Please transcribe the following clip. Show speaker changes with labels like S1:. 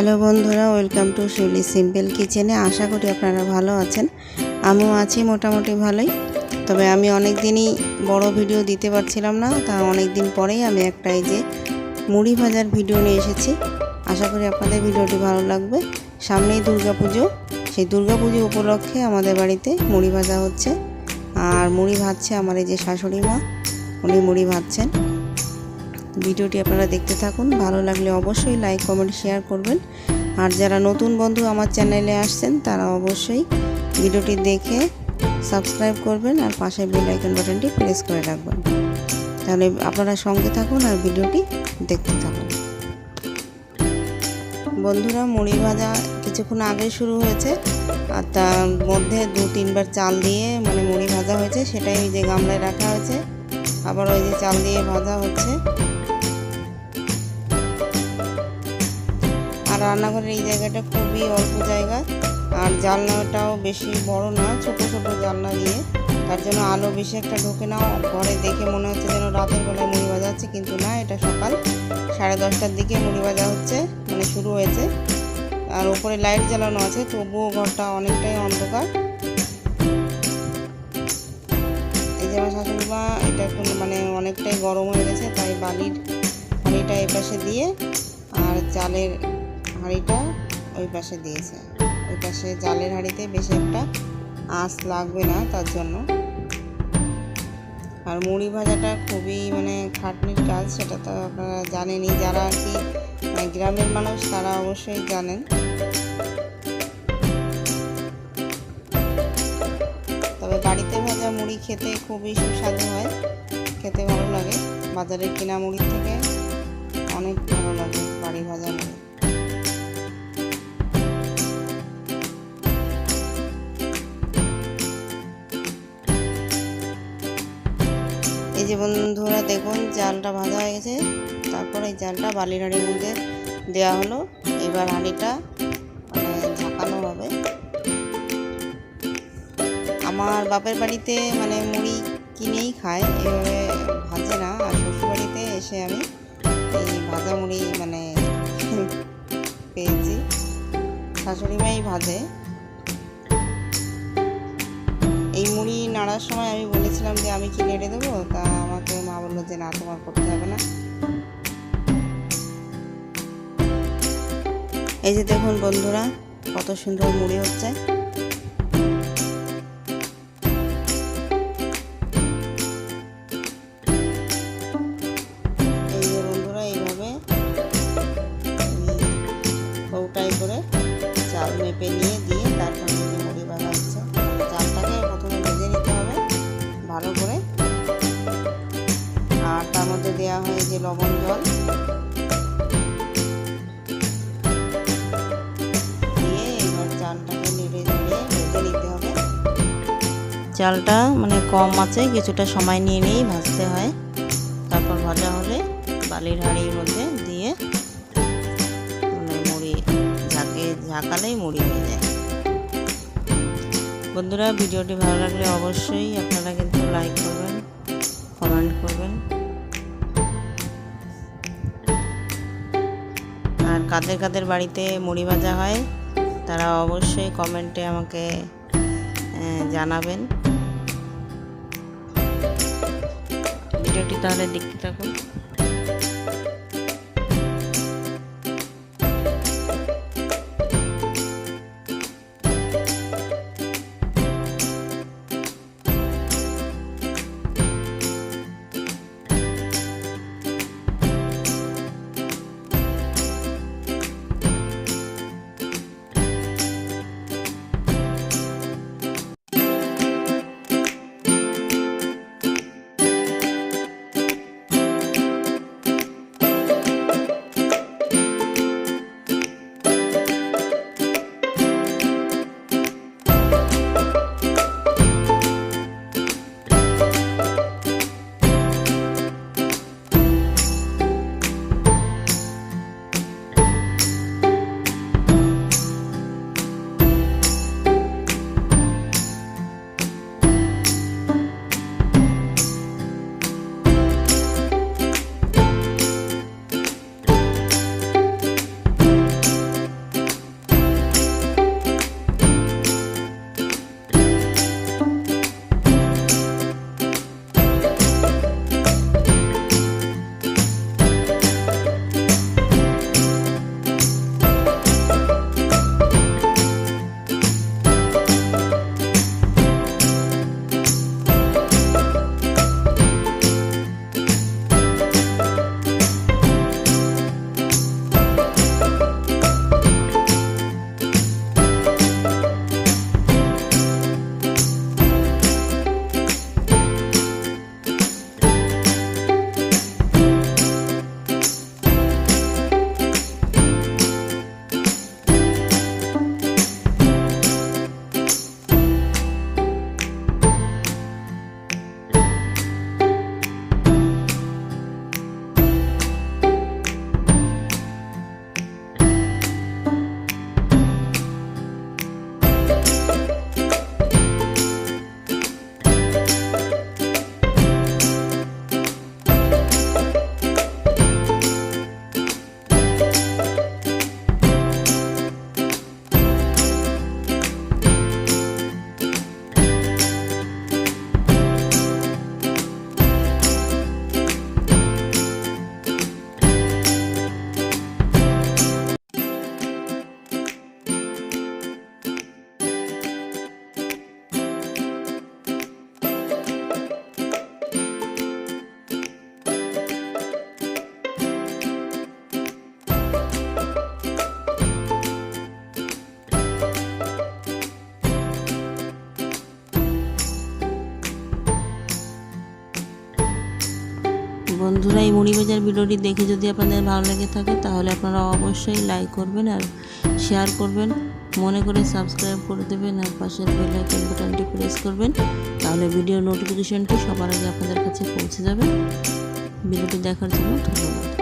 S1: Hello বন্ধুরা, welcome to Shiuli simple কিচেনে। আশা করি আপনারা ভালো আছেন। আমিও আছি মোটামুটি ভালোই। তবে আমি অনেক দিনই বড় ভিডিও দিতে পারছিলাম না, তা অনেক দিন পরেই আমি একটা এই যে মুড়ি ভাজার ভিডিও নিয়ে এসেছি। আশা করি আপনাদের ভিডিওটি ভালো লাগবে। সামনেই দুর্গাপুজো, সেই দুর্গাপুজো উপলক্ষে আমাদের বাড়িতে মুড়ি ভাজা হচ্ছে। আর মুড়ি ভাজছে আমার এই যে শাশুড়ি মা, উনি মুড়ি ভাজছেন। ভিডিওটি আপনারা দেখতে থাকুন। ভালো লাগলে অবশ্যই লাইক কমেন্ট শেয়ার করবেন। আর যারা নতুন বন্ধু আমার চ্যানেলে আসছেন তারা অবশ্যই ভিডিওটি দেখে সাবস্ক্রাইব করবেন আর পাশে বেল আইকন বাটনটি প্রেস করে রাখবেন। তাহলে আপনারা সঙ্গে থাকুন আর ভিডিওটি দেখতে থাকুন। বন্ধুরা, মুড়ি ভাজা কিছুক্ষণ আগে শুরু হয়েছে, আর তার মধ্যে 2-3 বার চাল দিয়ে মুড়ি ভাজা হয়েছে। সেটাই ওই যে গামলায় রাখা হয়েছে, আবার ওই যে চাল দিয়ে ভাজা হচ্ছে। আর রান্নাঘরের এই জায়গাটা খুবই অল্প জায়গা, আর জানলাটাও বেশি বড় না, ছোট ছোট জানলা দিয়ে, তার জন্য আলো বেশি একটা ঢোকে না। ঘরে দেখে মনে হচ্ছে যেন রাতের বেলায় মুড়ি ভাজা হচ্ছে, কিন্তু না, এটা সকাল 10:30টার দিকে মুড়ি ভাজা হচ্ছে, শুরু হয়েছে। আর উপরে লাইট জ্বালানো আছে, তবুও ঘরটা অনেকটাই অন্ধকার। এই যে আমার শাশুড়ি মা, এটা অনেকটাই গরম হয়ে গেছে, তাই বালির হাঁড়িটা এই পাশে দিয়ে আর চালের হাঁড়িটা ওই পাশে দিয়েছে। ওই পাশে জালের হাঁড়িতে বেশি একটা আঁচ লাগবে না, তার জন্য। আর মুড়ি ভাজাটা খুবই খাটনির কাজ, সেটা তো আপনারা জানেনই। যারা আর কি গ্রামের মানুষ তারা অবশ্যই জানেন। তবে বাড়িতে ভাজা মুড়ি খেতে খুবই সুস্বাদু হয়, খেতে ভালো লাগে। বাজারের কিনা মুড়ির থেকে অনেক ভালো লাগে বাড়ি ভাজা মুড়ি। এই যে বন্ধুরা দেখুন, চালটা ভাজা হয়ে গেছে। তারপর এই চালটা বালির হাঁড়ির মধ্যে দেওয়া হলো। এবার হাঁড়িটা ঝাঁকানো হবে। আমার বাপের বাড়িতে মুড়ি কিনেই খায়, এভাবে ভাজে না। আর শ্বশুরবাড়িতে এসে আমি এই ভাজা মুড়ি পেয়েছি। শাশুড়ি মাই ভাজে। এই মুড়ি নাড়ার সময় আমি বলেছিলাম যে আমি কি নেড়ে দেবো, তা আমাকে মা বললো যে না, তোমার করতে হবে না। এই যে দেখুন বন্ধুরা, কত সুন্দর মুড়ি হচ্ছে। এই যে বন্ধুরা, এইভাবে কৌটায় করে চাল মেপে নিয়ে দিয়ে তারপর মুড়ি ভাজা হচ্ছে। চালটাকে প্রথমে ভেজে নিতে হবে ভালো করে, আর তার মধ্যে দেওয়া হয় যে লবণ জল দিয়ে এবার চালটাকে নেড়ে নেড়ে ভেজে নিতে হবে। চালটা কম আছে, কিছুটা সময় নিয়ে নিয়েই ভাজতে হয়। তারপর ভাজা হলে বালির হাঁড়ির মধ্যে দিয়ে মুড়ি ঝাঁকালেই মুড়ি হয়ে যায়। বন্ধুরা, ভিডিওটি ভালো লাগলে অবশ্যই আপনারা কিন্তু লাইক করবেন, কমেন্ট করবেন। আর কাদের কাদের বাড়িতে মুড়ি ভাজা হয় তারা অবশ্যই কমেন্টে আমাকে জানাবেন। ভিডিওটি তাহলে দেখতে থাকুন।
S2: বন্ধুরা এই মুড়ি ভাজার ভিডিওটি দেখে যদি আপনাদের ভালো লেগে থাকে তাহলে আপনারা অবশ্যই লাইক করবেন আর শেয়ার করবেন, মনে করে সাবস্ক্রাইব করে দেবেন আর পাশের বেল আইকন বাটনটি প্রেস করবেন, তাহলে ভিডিও নোটিফিকেশনটি সবার আগে আপনাদের কাছে পৌঁছে যাবে। ভিডিওটি দেখার জন্য ধন্যবাদ।